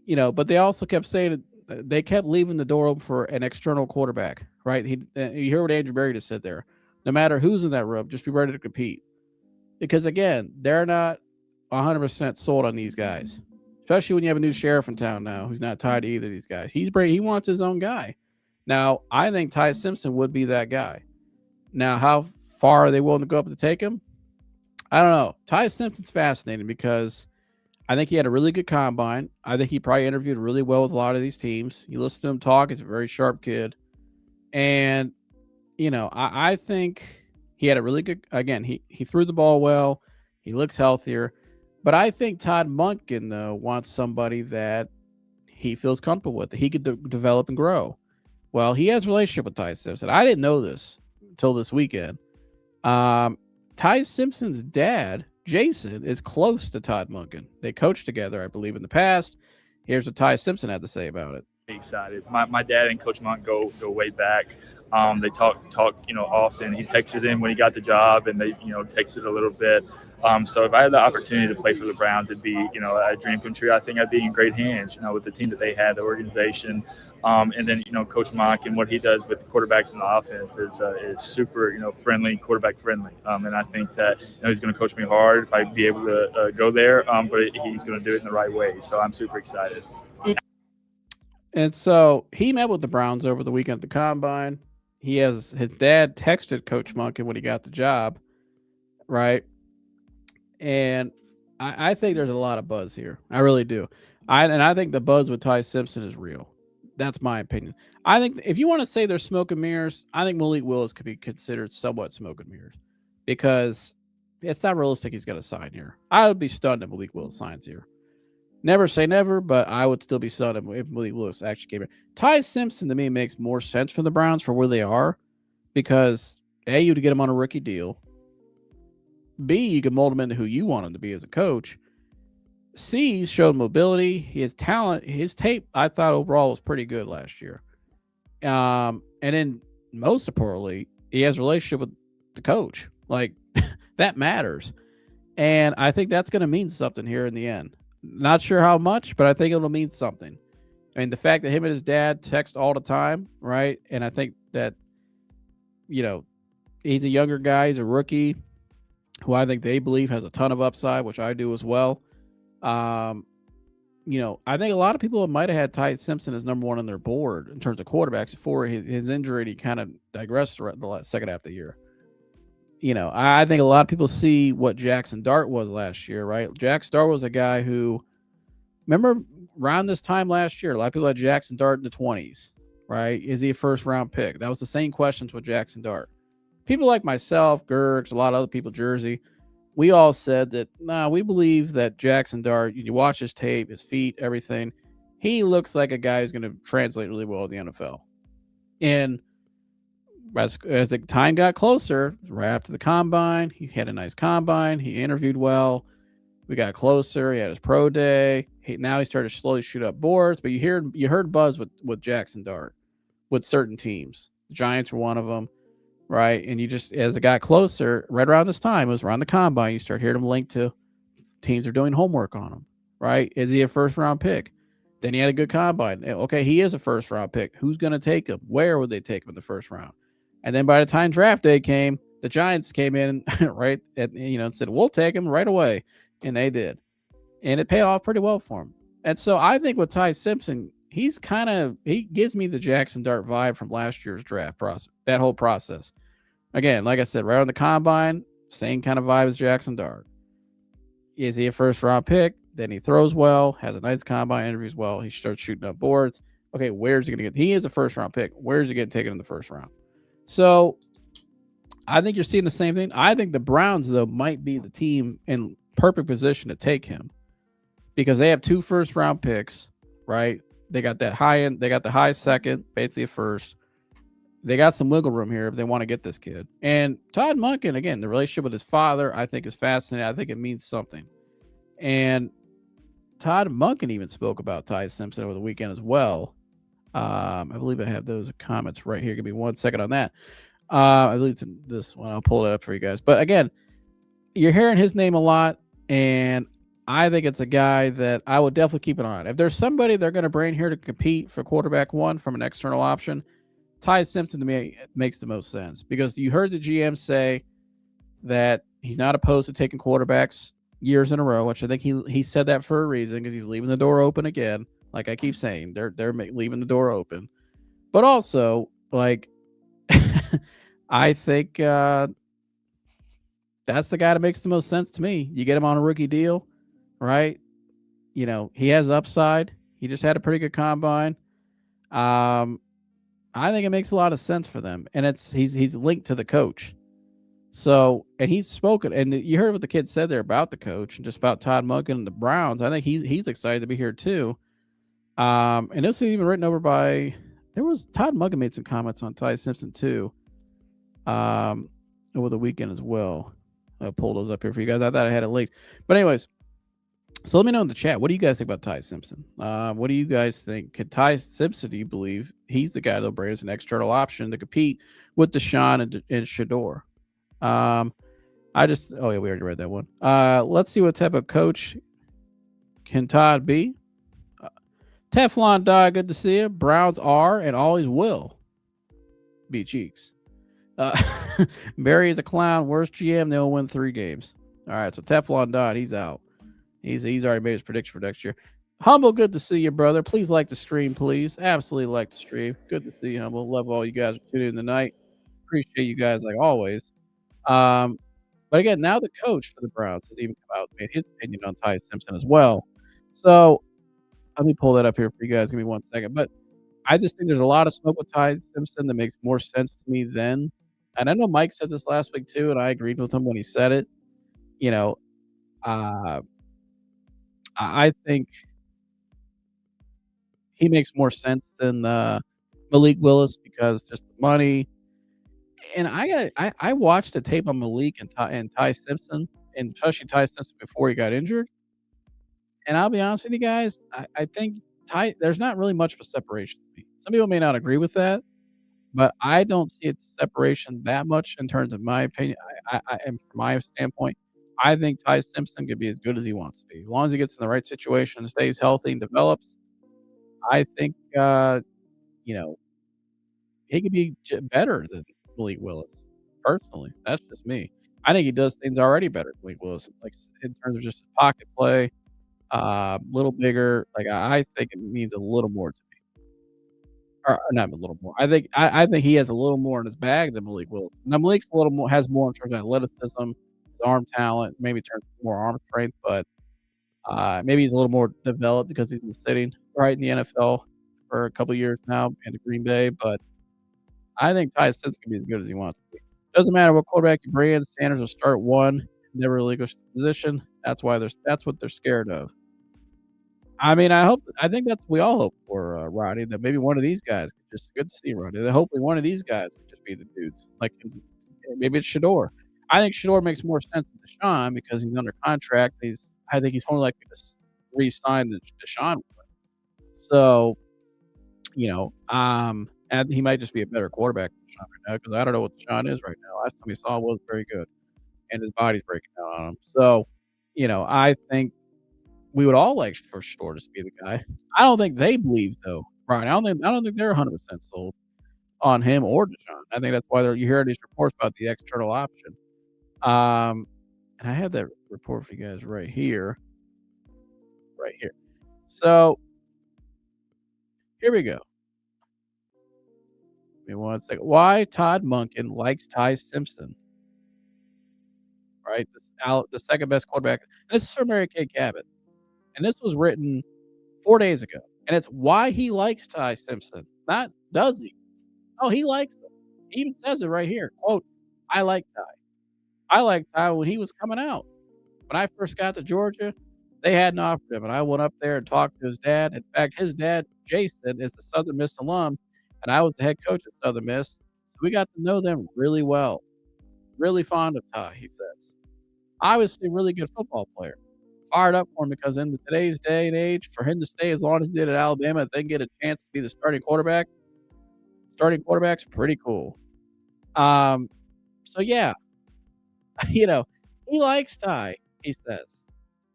they also kept saying they kept leaving the door open for an external quarterback, right? You hear what Andrew Berry just said there. No matter who's in that room, just be ready to compete. Because, again, they're not 100% sold on these guys, especially when you have a new sheriff in town now who's not tied to either of these guys. He wants his own guy. Now, I think Ty Simpson would be that guy. Now, how far are they willing to go up to take him? I don't know. Ty Simpson's fascinating because I think he had a really good combine. I think he probably interviewed really well with a lot of these teams. You listen to him talk, he's a very sharp kid. And, I think he had a really good, again, he threw the ball well. He looks healthier. But I think Todd Monken, though, wants somebody that he feels comfortable with, that he could develop and grow. Well, he has a relationship with Ty Simpson. I didn't know this until this weekend. Ty Simpson's dad, Jason, is close to Todd Monken. They coached together, I believe, in the past. Here's what Ty Simpson had to say about it. Excited. My dad and Coach Monk go way back. They talk often. He texted him when he got the job, and they texted a little bit. So if I had the opportunity to play for the Browns, it'd be a dream come true. I think I'd be in great hands, with the team that they had, the organization, and then Coach Monk and what he does with quarterbacks in the offense is super friendly, quarterback friendly. And I think that he's going to coach me hard if I be able to go there. But he's going to do it in the right way. So I'm super excited. And so he met with the Browns over the weekend at the combine. His dad texted Coach Monken when he got the job, right? And I think there's a lot of buzz here. I really do. I think the buzz with Ty Simpson is real. That's my opinion. I think if you want to say there's smoke and mirrors, I think Malik Willis could be considered somewhat smoke and mirrors because it's not realistic he's going to sign here. I would be stunned if Malik Willis signs here. Never say never, but I would still be stunned if Malik Willis actually came here. Ty Simpson, to me, makes more sense for the Browns for where they are because, A, you to get him on a rookie deal. B, you can mold him into who you want him to be as a coach. C, he's showed mobility. He has talent. His tape, I thought, overall was pretty good last year. And then, most importantly, he has a relationship with the coach. Like that matters. And I think that's going to mean something here in the end. Not sure how much, but I think it'll mean something. I mean, the fact that him and his dad text all the time, right? And I think that, he's a younger guy. He's a rookie who I think they believe has a ton of upside, which I do as well. I think a lot of people might have had Ty Simpson as number one on their board in terms of quarterbacks before his injury. And he kind of digressed the second half of the year. I think a lot of people see what Jackson Dart was last year, right? Jackson Dart was a guy who, remember around this time last year, a lot of people had Jackson Dart in the 20s, right? Is he a first round pick? That was the same questions with Jackson Dart. People like myself, Gergs, a lot of other people, Jersey, we all said that, we believe that Jackson Dart, you watch his tape, his feet, everything, he looks like a guy who's going to translate really well to the NFL. And as the time got closer, right after the combine, he had a nice combine. He interviewed well. We got closer. He had his pro day. Now he started to slowly shoot up boards. But you heard buzz with Jackson Dart with certain teams. The Giants were one of them, right? And you just, as it got closer, right around this time, it was around the combine, you start hearing him linked to teams are doing homework on him, right? Is he a first round pick? Then he had a good combine. Okay, he is a first round pick. Who's going to take him? Where would they take him in the first round? And then by the time draft day came, the Giants came in right and said, we'll take him right away. And they did. And it paid off pretty well for him. And so I think with Ty Simpson, he gives me the Jackson Dart vibe from last year's draft process, that whole process. Again, like I said, right on the combine, same kind of vibe as Jackson Dart. Is he a first round pick? Then he throws well, has a nice combine, interviews well. He starts shooting up boards. Okay, where's he going to get? He is a first round pick. Where's he getting taken in the first round? So I think you're seeing the same thing. I think the Browns, though, might be the team in perfect position to take him because they have 2 first round picks, right? They got that high end. They got the high second, basically a first. They got some wiggle room here if they want to get this kid. And Todd Monken, again, the relationship with his father, I think is fascinating. I think it means something. And Todd Monken even spoke about Ty Simpson over the weekend as well. I believe I have those comments right here. Give me 1 second on that. I believe it's in this one. I'll pull it up for you guys. But again, you're hearing his name a lot, and I think it's a guy that I would definitely keep an eye on. If there's somebody they're going to bring here to compete for quarterback one from an external option, Ty Simpson to me makes the most sense because you heard the GM say that he's not opposed to taking quarterbacks years in a row, which I think he said that for a reason because he's leaving the door open again. Like I keep saying, they're leaving the door open, but also like I think that's the guy that makes the most sense to me. You get him on a rookie deal, right? He has upside. He just had a pretty good combine. I think it makes a lot of sense for them, and he's linked to the coach. So, and he's spoken, and you heard what the kid said there about the coach and just about Todd Monken and the Browns. I think he's excited to be here too. And this is even written over by Todd Monken made some comments on Ty Simpson too, over the weekend as well. I'll pull those up here for you guys. I thought I had it linked, but anyways. So let me know in the chat. What do you guys think about Ty Simpson? What do you guys think? Could Ty Simpson, do you believe he's the guy they'll bring as an external option to compete with Deshaun and Shedeur? We already read that one. Let's see what type of coach can Todd be. Teflon Dog, good to see you. Browns are and always will be Cheeks. Barry is a clown. Worst GM. They'll win 3 games. All right, so Teflon Dog, he's out. He's already made his prediction for next year. Humble, good to see you, brother. Please like the stream, please. Absolutely like the stream. Good to see you, Humble. Love all you guys for tuning in tonight. Appreciate you guys like always. But again, now the coach for the Browns has even come out and made his opinion on Ty Simpson as well. So let me pull that up here for you guys. Give me 1 second. But I just think there's a lot of smoke with Ty Simpson that makes more sense to me then. And I know Mike said this last week too, and I agreed with him when he said it. I think he makes more sense than Malik Willis because just the money. And I watched the tape on Malik and Ty Simpson, and especially Ty Simpson before he got injured. And I'll be honest with you guys, I think there's not really much of a separation to me. Some people may not agree with that, but I don't see its separation that much in terms of my opinion. And from my standpoint, I think Ty Simpson could be as good as he wants to be. As long as he gets in the right situation and stays healthy and develops, I think, you know, he could be better than Malik Willis. Personally, that's just me. I think he does things already better than Malik Willis, like in terms of just pocket play, little bigger. Like I think it means a little more to me, or not a little more. I think he has a little more in his bag than Malik Willis. Now Malik's a little more has more in terms of athleticism, his arm talent, maybe turns more arm strength, but maybe he's a little more developed because he's been sitting right in the NFL for a couple years now in Green Bay. But I think Ty Simpson can be as good as he wants to be. Doesn't matter what quarterback you bring in, Sanders will start one, never relinquish the position. That's what they're scared of. I mean, I think that's we all hope for, Rodney, that maybe one of these guys could just good to see Rodney. That hopefully one of these guys could just be the dudes. Like maybe it's Shedeur. I think Shedeur makes more sense than Deshaun because he's under contract. I think he's more likely to re-sign than Deshaun would. So, and he might just be a better quarterback than Deshaun right now because I don't know what Deshaun is right now. Last time we saw him was very good, and his body's breaking down on him. So, I think we would all like for Shedeur to be the guy. I don't think they believe though, Brian. I don't think they're 100% sold on him or Deshaun. I think that's why you hear these reports about the external option. And I have that report for you guys right here. Right here. So here we go. Give me 1 second. Why Todd Monken likes Ty Simpson. Right? The second best quarterback. And this is from Mary Kay Cabot. And this was written 4 days ago. And it's why he likes Ty Simpson. Not does he? Oh, he likes him. He even says it right here. Quote, I like Ty. I liked Ty when he was coming out. When I first got to Georgia, they hadn't offered him. And I went up there and talked to his dad. In fact, his dad, Jason, is the Southern Miss alum. And I was the head coach at Southern Miss. So we got to know them really well. Really fond of Ty, he says. Obviously, a really good football player. Fired up for him because in today's day and age, for him to stay as long as he did at Alabama, and then get a chance to be the starting quarterback's pretty cool. So yeah, he likes Ty, he says.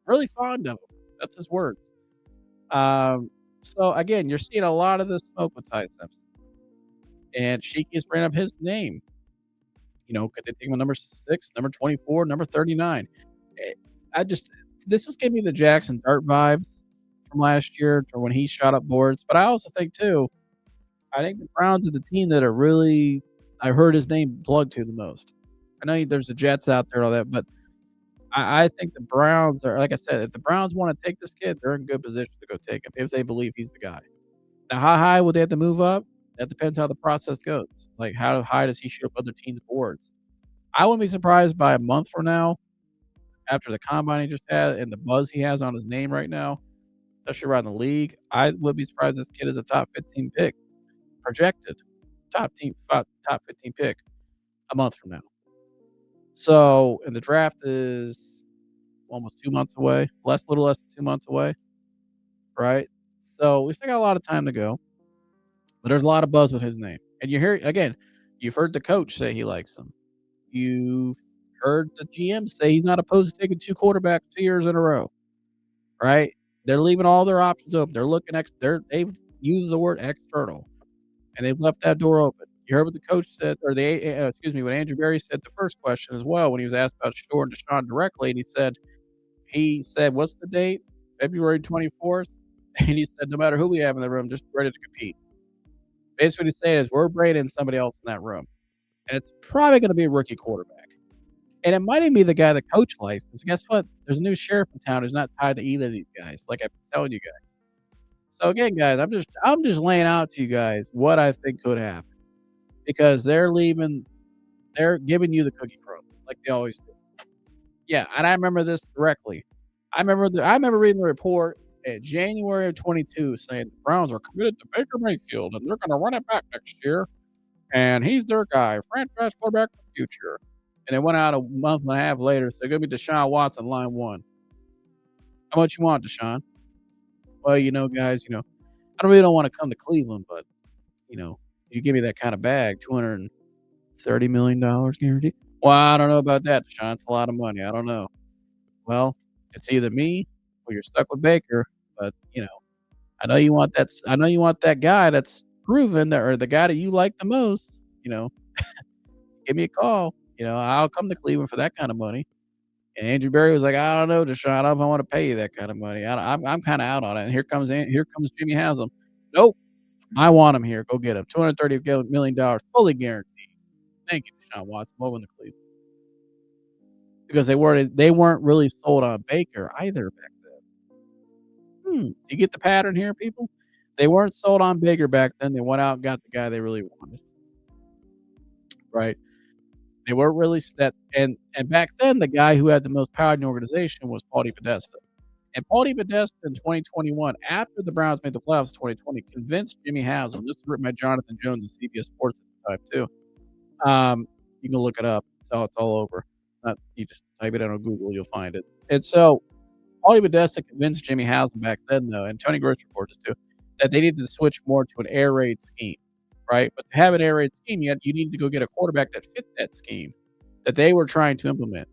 Really fond of him. That's his words. So again, you're seeing a lot of the smoke with Ty Simpson. And Sheik is bringing up his name. Could they take him at number 6, number 24, number 39? This is giving me the Jackson Dart vibes from last year or when he shot up boards. But I also think, too, I think the Browns are the team that are really – I've heard his name plugged to the most. I know there's the Jets out there and all that, but I think the Browns are – like I said, if the Browns want to take this kid, they're in good position to go take him if they believe he's the guy. Now, how high would they have to move up? That depends how the process goes. Like, how high does he shoot up other teams' boards? I wouldn't be surprised by a month from now, after the combine he just had and the buzz he has on his name right now, especially around the league. I would be surprised this kid is a top 15 pick, projected top 15 pick a month from now. So, and the draft is almost 2 months away, little less than 2 months away, right? So we still got a lot of time to go. But there's a lot of buzz with his name. And you've heard the coach say he likes him. You've heard the GM say he's not opposed to taking 2 quarterbacks 2 years in a row. Right? They're leaving all their options open. They're looking they've used the word external. And they've left that door open. You heard what the coach said, or what Andrew Berry said the first question as well when he was asked about Shedeur and Deshaun directly, and he said, what's the date? February 24th. And he said, no matter who we have in the room, just ready to compete. Basically, what he's saying is we're bringing somebody else in that room. And it's probably going to be a rookie quarterback. And it might even be the guy the coach likes. Because guess what? There's a new sheriff in town who's not tied to either of these guys, like I've been telling you guys. So again, guys, I'm just laying out to you guys what I think could happen. Because they're giving you the cookie crumb, like they always do. Yeah, and I remember this directly. I remember reading the report in January of 22 saying the Browns are committed to Baker Mayfield and they're going to run it back next year. And he's their guy, franchise quarterback for the future. And it went out a month and a half later. So it's going to be Deshaun Watson, line 1. How much you want, Deshaun? Well, guys, I really don't want to come to Cleveland, but, you give me that kind of bag, $230 million guaranteed. Well, I don't know about that, Deshaun. It's a lot of money. I don't know. Well, it's either me or you're stuck with Baker. But I know you want that. I know you want that guy that's proven that, or the guy that you like the most. Give me a call. I'll come to Cleveland for that kind of money. And Andrew Berry was like, I don't know, Deshaun. I don't know if I want to pay you that kind of money. I'm kind of out on it. And here comes Jimmy Haslam. Nope, I want him here. Go get him. $230 million, fully guaranteed. Thank you, Deshaun Watson. Welcome to Cleveland. Because they weren't really sold on Baker either back then. You get the pattern here, people? They weren't sold on Baker back then. They went out and got the guy they really wanted. Right? They weren't really set. And back then, the guy who had the most power in the organization was Paul DePodesta. And Paul DePodesta in 2021, after the Browns made the playoffs in 2020, convinced Jimmy Haslam. This was written by Jonathan Jones and CBS Sports at the time, too. You can look it up. It's all over. You just type it in on Google, you'll find it. And so Paul DePodesta convinced Jimmy Haslam back then, though, and Tony Gross reported this too, that they needed to switch more to an air raid scheme, right? But to have an air raid scheme, you need to go get a quarterback that fit that scheme that they were trying to implement.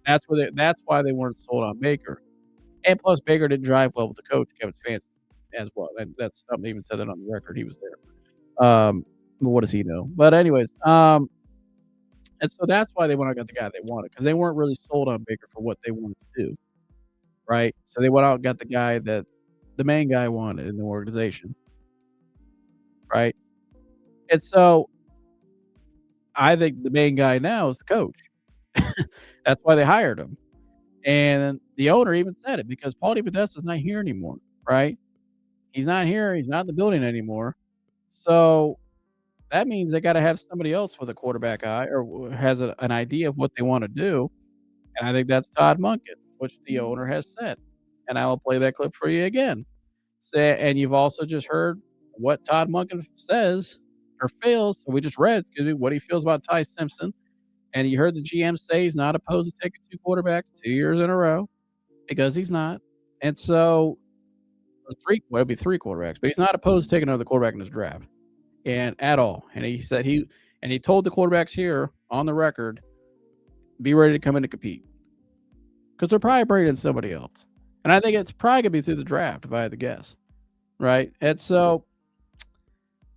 That's why they weren't sold on Baker. And plus, Baker didn't drive well with the coach, Kevin Stefanski, as well. And that's something they even said that on the record. He was there. What does he know? But anyways, and so that's why they went out and got the guy they wanted, because they weren't really sold on Baker for what they wanted to do, right? So they went out and got the guy that the main guy wanted in the organization, right? And so I think the main guy now is the coach. That's why they hired him. And the owner even said it, because Paul DePodesta is not here anymore, right? He's not here. He's not in the building anymore. So that means they got to have somebody else with a quarterback eye or has an idea of what they want to do. And I think that's Todd Monken, which the owner has said. And I will play that clip for you again. And you've also just heard what Todd Monken says or feels. So we just read what he feels about Ty Simpson. And you heard the GM say he's not opposed to taking 2 quarterbacks 2 years in a row, because he's not. And so, it'll be 3 quarterbacks, but he's not opposed to taking another quarterback in his draft, and at all. And he said he told the quarterbacks here on the record, be ready to come in and compete, because they're probably bringing in somebody else. And I think it's probably going to be through the draft, if I had to guess, right? And so,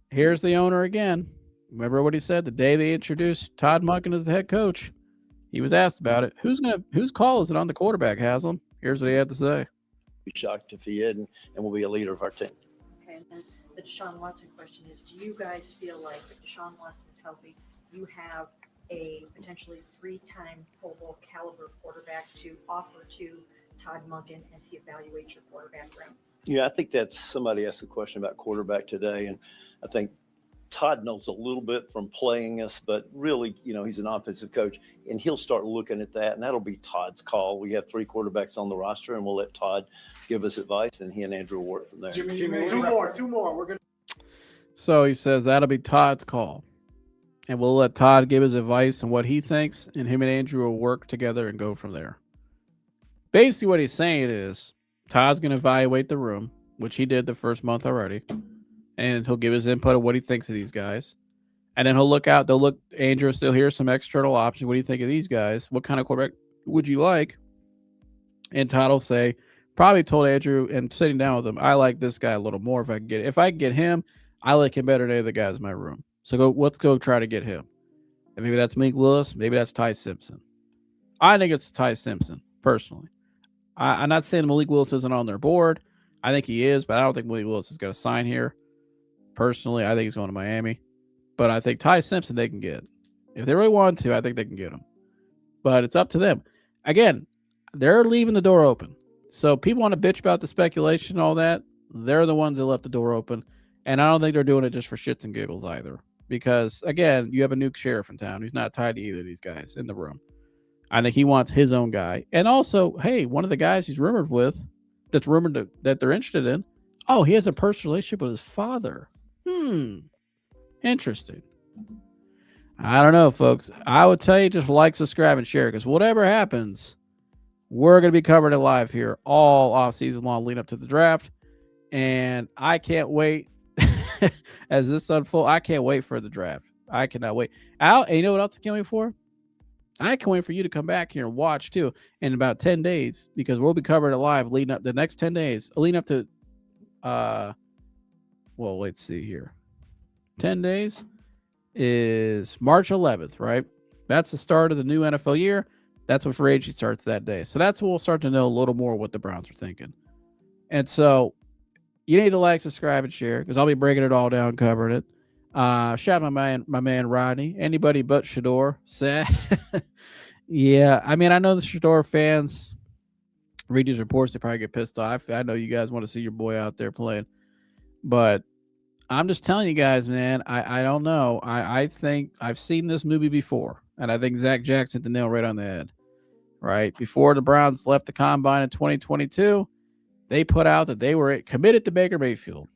here's the owner again. Remember what he said the day they introduced Todd Monken as the head coach? He was asked about it. Whose call is it on the quarterback, Haslam? Here's what he had to say. Be shocked if he isn't, and will be a leader of our team. Okay, and then the Deshaun Watson question is, do you guys feel like if Deshaun Watson is healthy, you have a potentially 3-time Pro Bowl caliber quarterback to offer to Todd Monken as he evaluates your quarterback room? Yeah, I think that's somebody asked a question about quarterback today, and I think Todd knows a little bit from playing us, but really, he's an offensive coach, and he'll start looking at that, and that'll be Todd's call. We have 3 quarterbacks on the roster, and we'll let Todd give us advice, and he and Andrew will work from there. Jimmy, two more. We're going to. So he says that'll be Todd's call, and we'll let Todd give his advice and what he thinks, and him and Andrew will work together and go from there. Basically, what he's saying is Todd's going to evaluate the room, which he did the first month already. And he'll give his input of what he thinks of these guys. And then he'll look out. Andrew still here's some external options. What do you think of these guys? What kind of quarterback would you like? And Todd will say, probably told Andrew and sitting down with him, I like this guy a little more if I can get it. If I can get him, I like him better than any of the guys in my room. So let's go try to get him. And maybe that's Mink Willis. Maybe that's Ty Simpson. I think it's Ty Simpson, personally. I'm not saying Malik Willis isn't on their board. I think he is, but I don't think Malik Willis is going to sign here. Personally, I think he's going to Miami. But I think Ty Simpson they can get. If they really want to, I think they can get him. But it's up to them. Again, they're leaving the door open. So people want to bitch about the speculation and all that. They're the ones that left the door open. And I don't think they're doing it just for shits and giggles either. Because, again, you have a new sheriff in town who's not tied to either of these guys in the room. I think he wants his own guy. And also, hey, one of the guys he's rumored with, that's rumored that they're interested in, he has a personal relationship with his father. Interesting. I don't know, folks. I would tell you just like, subscribe, and share, because whatever happens, we're going to be covering it live here all off season long leading up to the draft. And I can't wait as this unfolds. I can't wait for the draft. I cannot wait. And you know what else I can't wait for? I can't wait for you to come back here and watch too in about 10 days, because we'll be covering it live leading up the next 10 days, leading up to, well, let's see here. 10 days is March 11th, right? That's the start of the new NFL year. That's when free agency starts that day. So that's when we'll start to know a little more what the Browns are thinking. And so you need to like, subscribe, and share, because I'll be breaking it all down, covering it. Shout out my man Rodney. Anybody but Shedeur. Sad. Yeah, I mean, I know the Shedeur fans read these reports, they probably get pissed off. I know you guys want to see your boy out there playing, but I'm just telling you guys, man, I don't know. I think I've seen this movie before, and I think Zach Jackson hit the nail right on the head. Right before the Browns left the combine in 2022, they put out that they were committed to Baker Mayfield.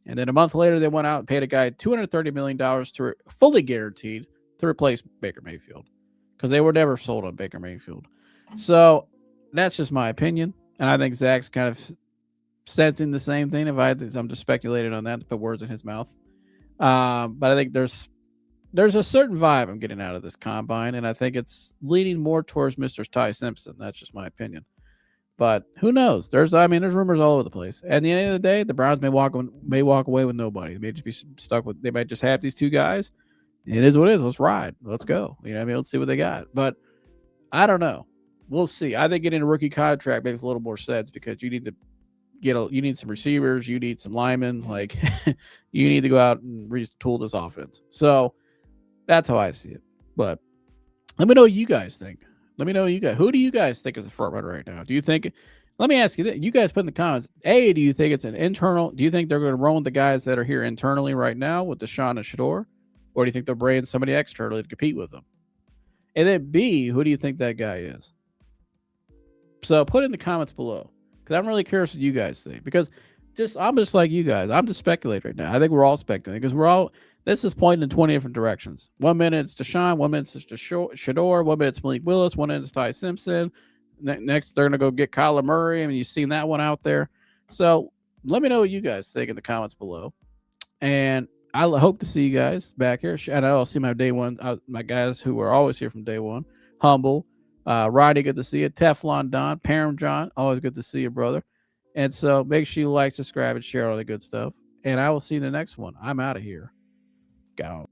And then a month later, they went out and paid a guy $230 million to fully guaranteed to replace Baker Mayfield, because they were never sold on Baker Mayfield. So that's just my opinion. And I think Zach's kind of sensing the same thing. I'm just speculating on that to put words in his mouth. But I think there's a certain vibe I'm getting out of this combine, and I think it's leaning more towards Mr. Ty Simpson. That's just my opinion. But who knows? There's rumors all over the place. At the end of the day, the Browns may walk away with nobody. They may just be stuck with. They might just have these two guys. It is what it is. Let's ride. Let's go. You know what I mean? Let's see what they got. But I don't know. We'll see. I think getting a rookie contract makes a little more sense, because you need to you need some receivers. You need some linemen. Like, you need to go out and retool this offense. So that's how I see it. But let me know what you guys think. Let me know who do you guys think is the front runner right now? Do you think, let me ask you this, you guys put in the comments, A, do you think it's an internal, do you think they're going to roll with the guys that are here internally right now with Deshaun and Shedeur? Or do you think they'll bring somebody externally to compete with them? And then B, who do you think that guy is? So put in the comments below, because I'm really curious what you guys think. Because I'm just like you guys. I'm just speculating right now. I think we're all speculating, because this is pointing in 20 different directions. 1 minute it's Deshaun, 1 minute it's Shedeur, 1 minute it's Malik Willis, 1 minute it's Ty Simpson. Next, they're going to go get Kyler Murray. I mean, you've seen that one out there. So let me know what you guys think in the comments below. And I hope to see you guys back here. And I'll see my day one, my guys who are always here from day one. Humble, Roddy, good to see you. Teflon Don, Param John, always good to see you, brother. And so make sure you like, subscribe, and share all the good stuff. And I will see you in the next one. I'm out of here. Go.